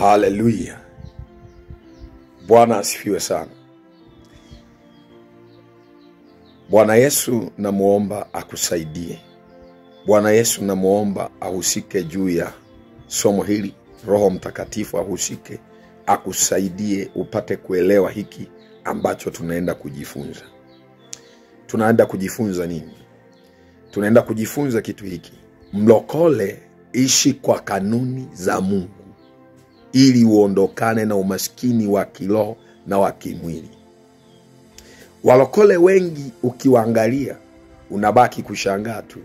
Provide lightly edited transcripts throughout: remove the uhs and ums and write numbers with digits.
Haleluya. Bwana asifiwe sana. Bwana Yesu namuomba akusaidie. Bwana Yesu namuomba ahusike juu ya somo hili. Roho Mtakatifu ahusike, akusaidie upate kuelewa hiki ambacho tunaenda kujifunza. Tunaenda kujifunza nini? Tunaenda kujifunza kitu hiki. Mlokole, ishi kwa kanuni za Mungu ili uondokane na umaskini wa kiroho na wa kimwili. Walokole wengi ukiwaangalia unabaki kushangaa tu,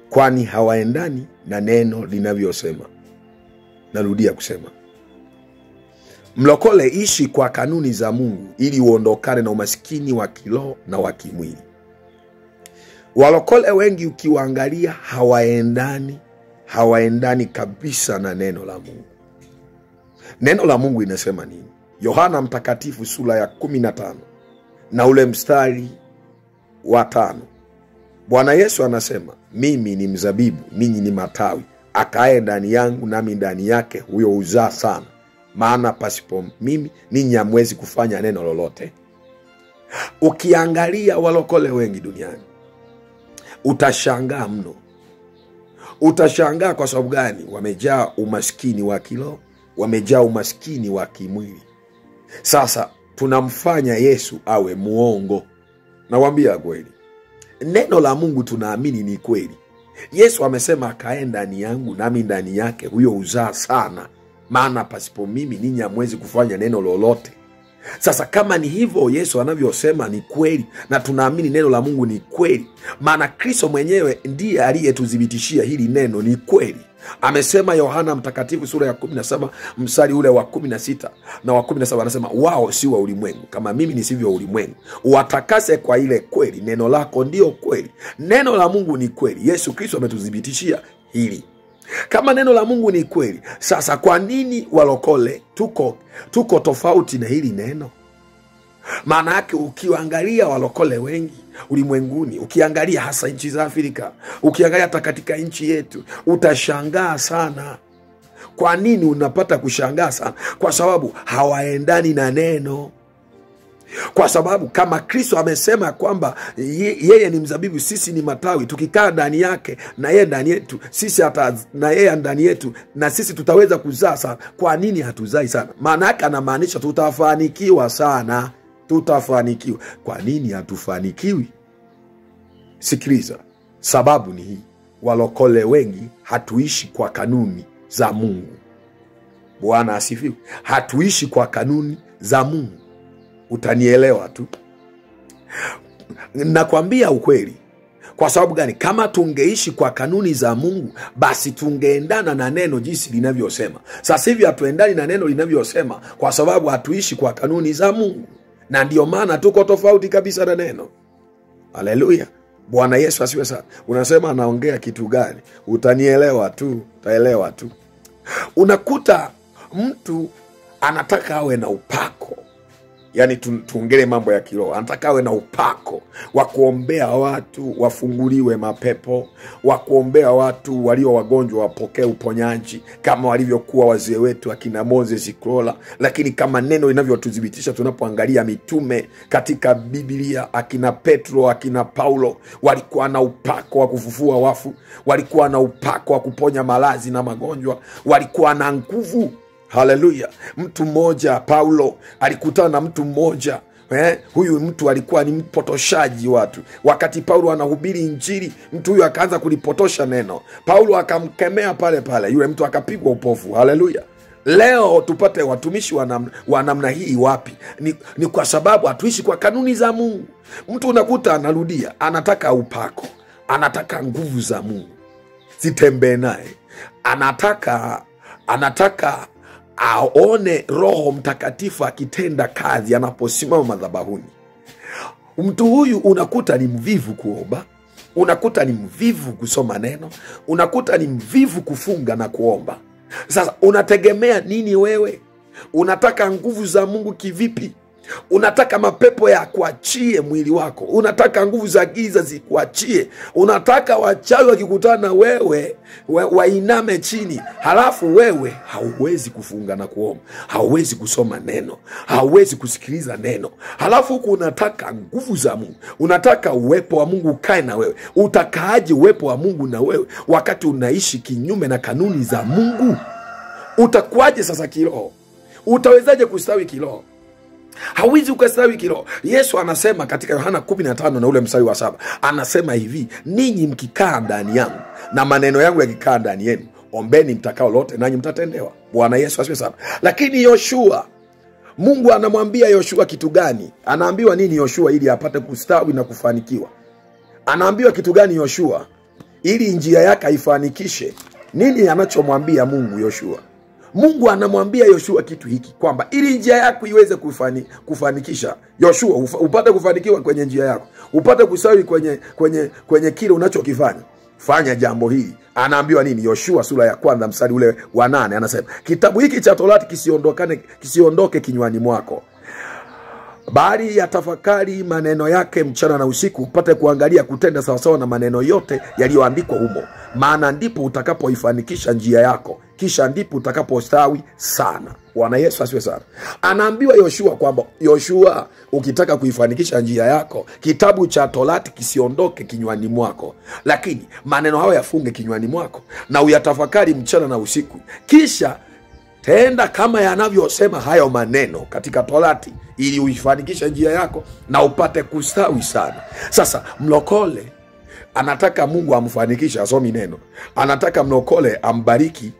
kwani hawaendani na neno linavyosema. Narudia kusema, mlokole, ishi kwa kanuni za Mungu ili uondokane na umaskini wa kiroho na wa kimwili. Walokole wengi ukiwaangalia hawaendani kabisa na neno la Mungu. Neno la Mungu inasema nini? Yohana Mtakatifu sura ya 15 na ule mstari wa 5. Bwana Yesu anasema, mimi ni mzabibu, ninyi ni matawi. Akae ndani yangu nami ndani yake, huyo huzaa sana. Maana pasipo mimi ninyi hamwezi kufanya neno lolote. Ukiangalia walokole wengi duniani utashangaa mno. Utashangaa kwa sababu gani? Wamejaa umaskini wa kiroho, wamejaa umaskini wa kimwili. Sasa tunamfanya Yesu awe muongo. Nawaambia kweli, neno la Mungu tunaamini ni kweli. Yesu amesema akae ndani yangu nami ndani yake, huyo huzaa sana. Maana pasipo mimi ninyi hamwezi kufanya neno lolote. Sasa kama ni hivyo Yesu anavyosema ni kweli, na tunaamini neno la Mungu ni kweli, maana Kristo mwenyewe ndiye aliyetuthibitishia hili neno ni kweli. Amesema Yohana Mtakatifu sura ya 17 mstari ule wa 16 na wa 17, anasema wao si wa ulimwengu kama mimi nisivyo ulimwengu. Watakase kwa ile kweli, neno lako ndio kweli. Neno la Mungu ni kweli. Yesu Kristo ametuthibitishia hili. Kama neno la Mungu ni kweli, sasa kwa nini walokole tuko tofauti na hili neno? Maana yake ukiangalia walokole wengi ulimwenguni, ukiangalia hasa nchi za Afrika, ukiangalia hata katika nchi yetu, utashangaa sana. Kwa nini unapata kushangaa sana? Kwa sababu hawaendani na neno. Kwa sababu kama Kristo amesema kwamba yeye ni mzabibu, sisi ni matawi, tukikaa ndani yake na yeye ndani yetu, sisi hata na yeye ndani yetu, na sisi tutaweza kuzaa sana. Kwa nini hatuzai sana? Maana yake anamaanisha tutafanikiwa sana. Tutafanikiwa. Kwa nini hatufanikiwi? Sikiliza, sababu ni hii. Walokole wengi hatuishi kwa kanuni za Mungu. Bwana asifiwe. Hatuishi kwa kanuni za Mungu. Utanielewa tu. Nakwambia ukweli. Kwa sababu gani? Kama tungeishi kwa kanuni za Mungu, basi tungeendana na neno jinsi linavyosema. Sasa hivi hatuendani na neno linavyosema kwa sababu hatuishi kwa kanuni za Mungu. Na ndio maana tuko tofauti kabisa na neno. Haleluya. Bwana Yesu asifiwe sana. Unasema anaongea kitu gani? Utanielewa tu, utaelewa tu. Unakuta mtu anataka awe na upako. Yaani tuongele mambo ya kiroho. Anataka awe na upako wa kuombea watu wafunguliwe mapepo, wa kuombea watu walio wagonjwa wapokee uponyaji kama walivyokuwa wazee wetu akina Moses Krola. Lakini kama neno linavyotudhibitisha tunapoangalia mitume katika Biblia, akina Petro, akina Paulo, walikuwa na upako wa kufufua wafu, walikuwa na upako wa kuponya maradhi na magonjwa, walikuwa na nguvu. Haleluya. Mtu mmoja, Paulo, alikutana na mtu mmoja. Huyu mtu alikuwa ni mpotoshaji watu. Wakati Paulo anahubiri Injili, mtu huyu akaanza kulipotosha neno. Paulo akamkemea pale pale, yule mtu akapigwa upofu. Haleluya. Leo tupate watumishi wa namna hii wapi? Ni kwa sababu hatuishi kwa kanuni za Mungu. Mtu unakuta anarudia, anataka upako, anataka nguvu za Mungu zitembee naye, anataka aone Roho Mtakatifu akitenda kazi anaposimama madhabahuni. Mtu huyu unakuta ni mvivu kuomba, unakuta ni mvivu kusoma neno, unakuta ni mvivu kufunga na kuomba. Sasa unategemea nini wewe? Unataka nguvu za Mungu kivipi? Unataka mapepo ya kuachie mwili wako, unataka nguvu za giza zikuachie, unataka wachawi wakikutana na wewe wainame chini. Halafu wewe hauwezi kufunga na kuomba, hauwezi kusoma neno, hauwezi kusikiliza neno. Halafu huku unataka nguvu za Mungu, unataka uwepo wa Mungu ukae na wewe. Utakaaje uwepo wa Mungu na wewe wakati unaishi kinyume na kanuni za Mungu? Utakuwaje sasa kiroho? Utawezaje kustawi kiroho? Hawezi ukastawi kiroho. Yesu anasema katika Yohana 15 na ule mstari wa 7, anasema hivi, ninyi mkikaa ndani yangu na maneno yangu yakikaa ndani yenu, ombeni mtakao lote nanyi mtatendewa. Bwana Yesu asifiwe sana. Lakini Yoshua, Mungu anamwambia Yoshua kitu gani? Anaambiwa nini Yoshua ili apate kustawi na kufanikiwa? Anaambiwa kitu gani Yoshua ili njia yake ifanikishe? Nini anachomwambia Mungu Yoshua? Mungu anamwambia Yoshua kitu hiki, kwamba ili njia yako iweze kufanikisha, Yoshua, upate kufanikiwa kwenye njia yako, upate kusawi kwenye kile unachokifanya, fanya jambo hili. Anaambiwa nini? Yoshua sura ya 1 mstari ule wa 8 anasema, kitabu hiki cha Torati kisiondoke kinywani mwako, bali yatafakari maneno yake mchana na usiku, upate kuangalia kutenda sawasawa na maneno yote yaliyoandikwa humo, maana ndipo utakapoifanikisha njia yako, kisha ndipo utakapostawi sana. Bwana Yesu asifiwe sana. Anaambiwa Yoshua kwamba, Yoshua, ukitaka kuifanikisha njia yako, kitabu cha Torati kisiondoke kinywani mwako, lakini maneno hayo yafunge kinywani mwako na uyatafakari mchana na usiku, kisha tenda kama yanavyosema hayo maneno katika Torati, ili uifanikishe njia yako na upate kustawi sana. Sasa mlokole anataka Mungu amfanikishe, asomi neno. Anataka mlokole ambariki,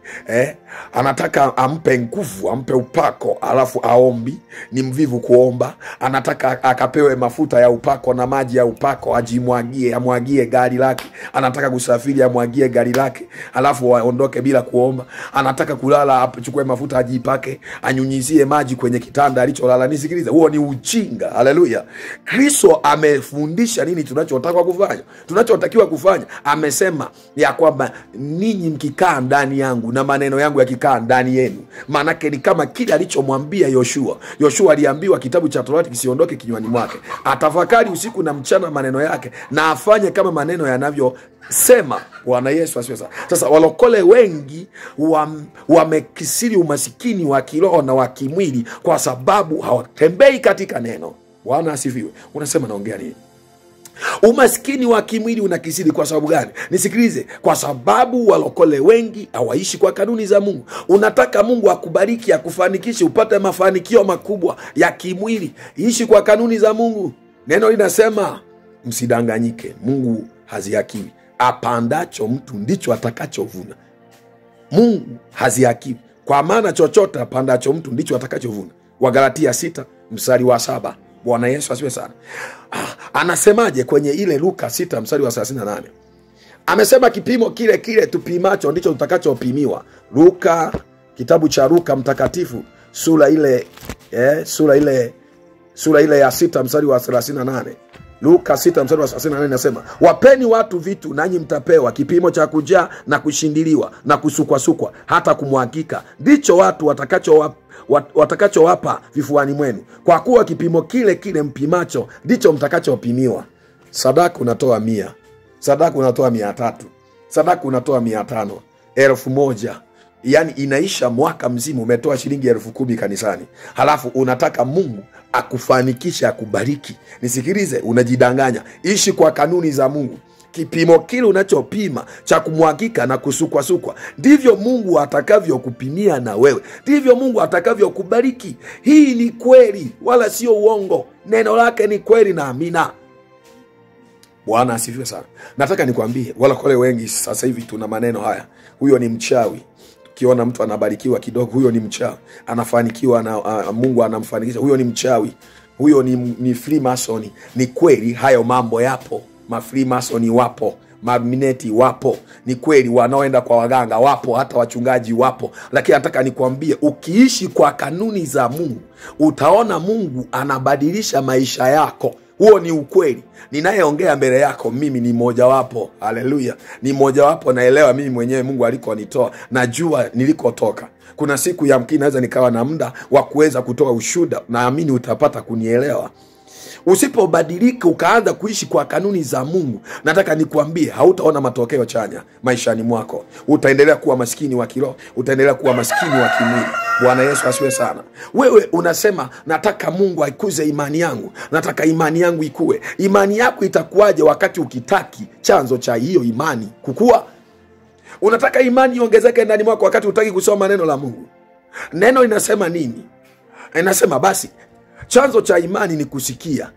anataka ampe nguvu, ampe upako, alafu aombi, ni mvivu kuomba. Anataka akapewe mafuta ya upako na maji ya upako, ajimwagie, amwagie gari lake. Anataka kusafiri, amwagie gari lake, alafu aondoke bila kuomba. Anataka kulala, achukue mafuta ajipake, anyunyizie maji kwenye kitanda alicholala. Nisikilize, huo ni ujinga. Haleluya. Kristo amefundisha nini tunachotaka kufanya? Tunachotakiwa kufanya, amesema ya kwamba ninyi mkikaa ndani yangu na maneno yangu yakikaa ndani yenu. Maanake ni kama kile alichomwambia Yoshua. Yoshua aliambiwa kitabu cha Torati kisiondoke kinywani mwake, atafakari usiku na mchana maneno yake, na afanye kama maneno yanavyosema. Bwana Yesu asifiwe sana. Sasa walokole wengi wamekisiri umasikini wa kiroho na wa kimwili kwa sababu hawatembei katika neno. Bwana asifiwe. Unasema naongea nini? Umaskini wa kimwili unakisiri kwa sababu gani? Nisikilize, kwa sababu walokole wengi hawaishi kwa kanuni za Mungu. Unataka Mungu akubariki, akufanikishe, upate mafanikio makubwa ya kimwili, ishi kwa kanuni za Mungu. Neno linasema msidanganyike, Mungu hazihakiwi. Apandacho mtu ndicho atakachovuna. Mungu hazihakiwi, kwa maana chochote apandacho mtu ndicho atakachovuna. Wagalatia 6 mstari wa 7. Bwana Yesu asifiwe sana. Anasemaje kwenye ile Luka 6 mstari wa 38? Amesema kipimo kile kile tupimacho ndicho tutakachopimiwa. Luka, kitabu cha Luka mtakatifu sura ile ya 6 mstari wa 38. Luka 6 mstari wa 38 inasema, wapeni watu vitu nanyi mtapewa, kipimo cha kujaa na kushindiliwa na kusukwasukwa hata kumwagika, ndicho watu watakachowapa vifuani mwenu, kwa kuwa kipimo kile kile mpimacho ndicho mtakachopimiwa. Sadaka unatoa 100, sadaka unatoa 300, sadaka unatoa 500, 1000. Yani inaisha mwaka mzima umetoa shilingi 10,000 kanisani. Halafu unataka Mungu akufanikisha, akubariki. Nisikilize, unajidanganya. Ishi kwa kanuni za Mungu. Kipimo kile unachopima cha kumwagika na kusukwasukwa, ndivyo Mungu atakavyo kupimia na wewe, ndivyo Mungu atakavyo kubariki. Hii ni kweli wala sio uongo. Neno lake ni kweli na amina. Bwana asifiwe sana. Nataka nikwambie, walokole wengi sasa hivi tuna maneno haya, huyo ni mchawi. Ukiona mtu anabarikiwa kidogo, huyo ni mchawi. Anafanikiwa na Mungu anamfanikisha, huyo ni mchawi. Huyo ni Freemason. Ni kweli hayo mambo yapo. Freemason wapo, Mamineti wapo, ni kweli. Wanaoenda kwa waganga wapo, hata wachungaji wapo. Lakini nataka nikwambie, ukiishi kwa kanuni za Mungu, utaona Mungu anabadilisha maisha yako Huo ni ukweli. Ninayeongea mbele yako mimi ni mmoja wapo. Haleluya. Ni mmoja wapo, naelewa mimi mwenyewe Mungu alikonitoa. Najua nilikotoka. Kuna siku yamkini naweza nikawa na muda wa kuweza kutoa ushuhuda. Naamini utapata kunielewa. Usipobadilika ukaanza kuishi kwa kanuni za Mungu, nataka nikuambie hautaona matokeo chanya maishani mwako. Utaendelea kuwa maskini wa kiroho, utaendelea kuwa maskini wa kimwili. Bwana Yesu asiwe sana. Wewe unasema nataka Mungu aikuze imani yangu, nataka imani yangu ikue. Imani yako itakuwaje wakati ukitaki chanzo cha hiyo imani kukua? Unataka imani iongezeke ndani mwako wakati utaki kusoma neno la Mungu. Neno linasema nini? Inasema basi chanzo cha imani ni kusikia.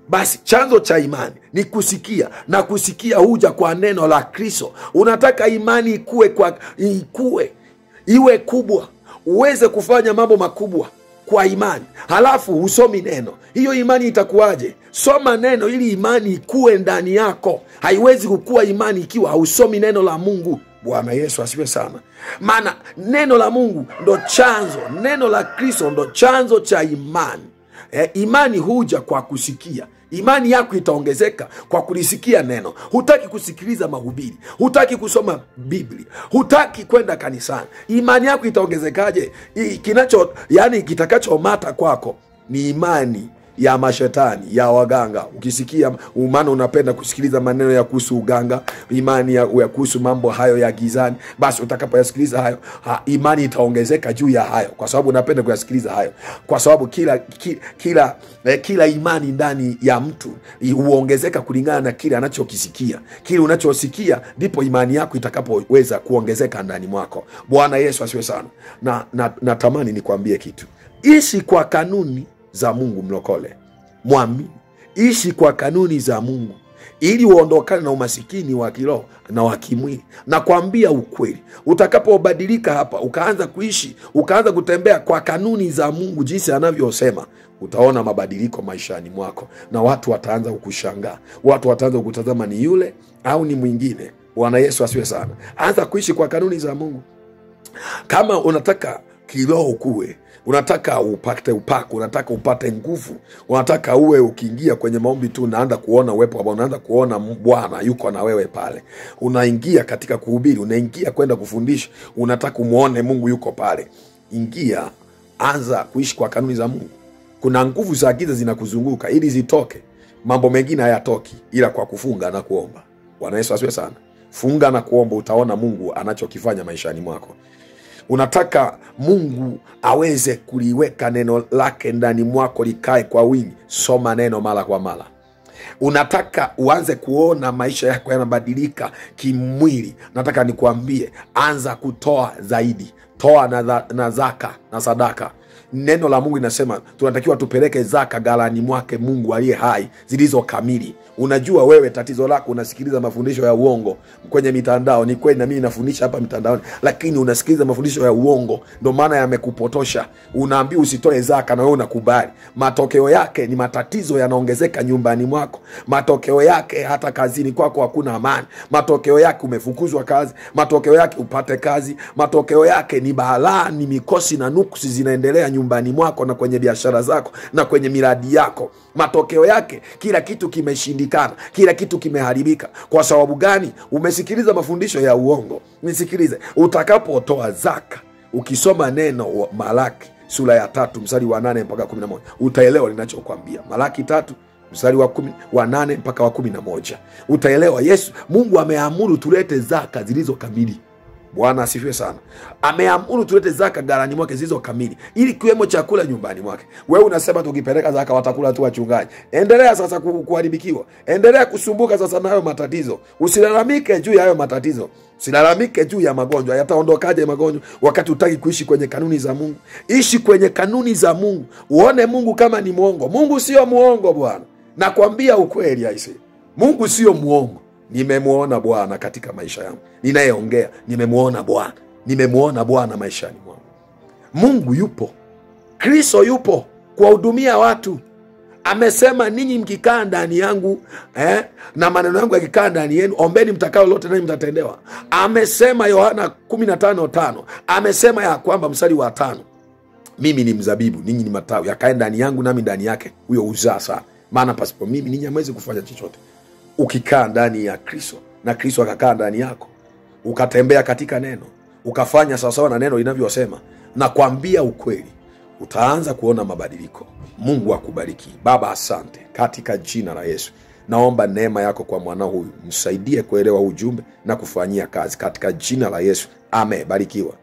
Basi chanzo cha imani ni kusikia, na kusikia huja kwa neno la Kristo. Unataka imani ikue, iwe kubwa, uweze kufanya mambo makubwa kwa imani, halafu usomi neno. Hiyo imani itakuwaje? Soma neno ili imani ikue ndani yako. Haiwezi kukua imani ikiwa hausomi neno la Mungu. Bwana Yesu asifiwe sana. Maana neno la Mungu ndo chanzo, neno la Kristo ndo chanzo cha imani. Imani huja kwa kusikia. Imani yako itaongezeka kwa kulisikia neno. Hutaki kusikiliza mahubiri, hutaki kusoma Biblia, hutaki kwenda kanisani. Imani yako itaongezekaje? Kitakachomata kwako ni imani ya mashetani, ya waganga. Ukisikia, maana unapenda kusikiliza maneno ya kuhusu uganga, imani ya kuhusu mambo hayo ya gizani, basi utakapoyasikiliza hayo, imani itaongezeka juu ya hayo, kwa sababu unapenda kuyasikiliza hayo. Kwa sababu kila imani ndani ya mtu huongezeka kulingana na kile anachokisikia. Kile unachosikia ndipo imani yako itakapoweza kuongezeka ndani mwako. Bwana Yesu asiwe sana. Na natamani nikwambie kitu. Ishi kwa kanuni za Mungu, mlokole. Mwamini. Ishi kwa kanuni za Mungu ili uondokane na umasikini wa kiroho na wa kimwili. Na kuambia ukweli, utakapobadilika hapa, ukaanza kuishi, ukaanza kutembea kwa kanuni za Mungu jinsi anavyosema, utaona mabadiliko maishani mwako, na watu wataanza kukushangaa. Watu wataanza kukutazama, ni yule au ni mwingine. Bwana Yesu asiwe sana. Anza kuishi kwa kanuni za Mungu. Kama unataka kiroho kuwe, unataka upate upako, unataka upate nguvu, unataka uwe ukiingia kwenye maombi tu unaanza kuona uwepo wa Bwana, unaanza kuona Bwana yuko na wewe pale. Unaingia katika kuhubiri, unaingia kwenda kufundisha, unataka umuone Mungu yuko pale. Ingia, anza kuishi kwa kanuni za Mungu. Kuna nguvu za giza zinakuzunguka, ili zitoke mambo mengine hayatoki ila kwa kufunga na kuomba. Bwana Yesu asiwe sana. Funga na kuomba, utaona Mungu anachokifanya maishani mwako. Unataka Mungu aweze kuliweka neno lake ndani mwako likae kwa wingi, soma neno mara kwa mara. Unataka uanze kuona maisha yako yanabadilika kimwili, nataka nikuambie, anza kutoa zaidi. Toa na zaka na sadaka. Neno la Mungu linasema tunatakiwa tupeleke zaka ghalani mwake Mungu aliye hai, zilizo kamili. Unajua wewe tatizo lako unasikiliza mafundisho ya uongo kwenye mitandao. Ni kweli na mimi nafundisha hapa mitandaoni, lakini unasikiliza mafundisho ya uongo, ndio maana yamekupotosha. Unaambiwa usitoe zaka na wewe unakubali. Matokeo yake ni matatizo yanaongezeka nyumbani mwako. Matokeo yake hata kazini kwako hakuna amani. Matokeo yake umefukuzwa kazi. Matokeo yake upate kazi. Matokeo yake ni balaa, ni mikosi na nuksi zinaendelea nyumbani mwako na kwenye biashara zako na kwenye miradi yako. Matokeo yake kila kitu kimeshindikana, kila kitu kimeharibika. Kwa sababu gani? Umesikiliza mafundisho ya uongo. Nisikilize, utakapotoa zaka, ukisoma neno Malaki sura ya 3 mstari wa 8 mpaka 11, utaelewa ninachokuambia. Malaki 3 mstari wa 8 mpaka wa 11. Utaelewa Mungu ameamuru tulete zaka zilizo kamili. Bwana asifiwe sana. Ameamuru tulete zaka ghalani mwake zilizo kamili, ili kiwemo chakula nyumbani mwake. Wewe unasema tukipeleka zaka watakula tu wachungaji. Endelea sasa kuharibikiwa. Endelea kusumbuka sasa na hayo matatizo. Usilalamike juu ya hayo matatizo. Usilalamike juu ya magonjwa. Yataondokaje magonjwa wakati utaki kuishi kwenye kanuni za Mungu? Ishi kwenye kanuni za Mungu. Uone Mungu kama ni muongo. Mungu sio muongo bwana. Nakwambia ukweli aise. Mungu sio muongo. Nimemuona Bwana katika maisha yangu. Ninayeongea nimemuona Bwana. Nimemuona Bwana maishani mwangu. Mungu yupo. Kristo yupo kuwahudumia watu. Amesema ninyi mkikaa ndani yangu na maneno yangu yakikaa ndani yenu, ombeni mtakalo lote nanyi mtatendewa. Amesema Yohana 15:5. Amesema ya kwamba mstari wa 5, mimi ni mzabibu, ninyi ni matawi, yakae ndani yangu nami ndani yake, huyo uzaa sana maana pasipo mimi ninyi hamwezi kufanya chochote. Ukikaa ndani ya Kristo na Kristo akakaa ndani yako, ukatembea katika neno, ukafanya sawasawa na neno linavyosema, na kuambia ukweli, utaanza kuona mabadiliko. Mungu akubariki. Baba, asante katika jina la Yesu. Naomba neema yako kwa mwana huyu, msaidie kuelewa ujumbe na kufanyia kazi katika jina la Yesu. Amen. Barikiwa.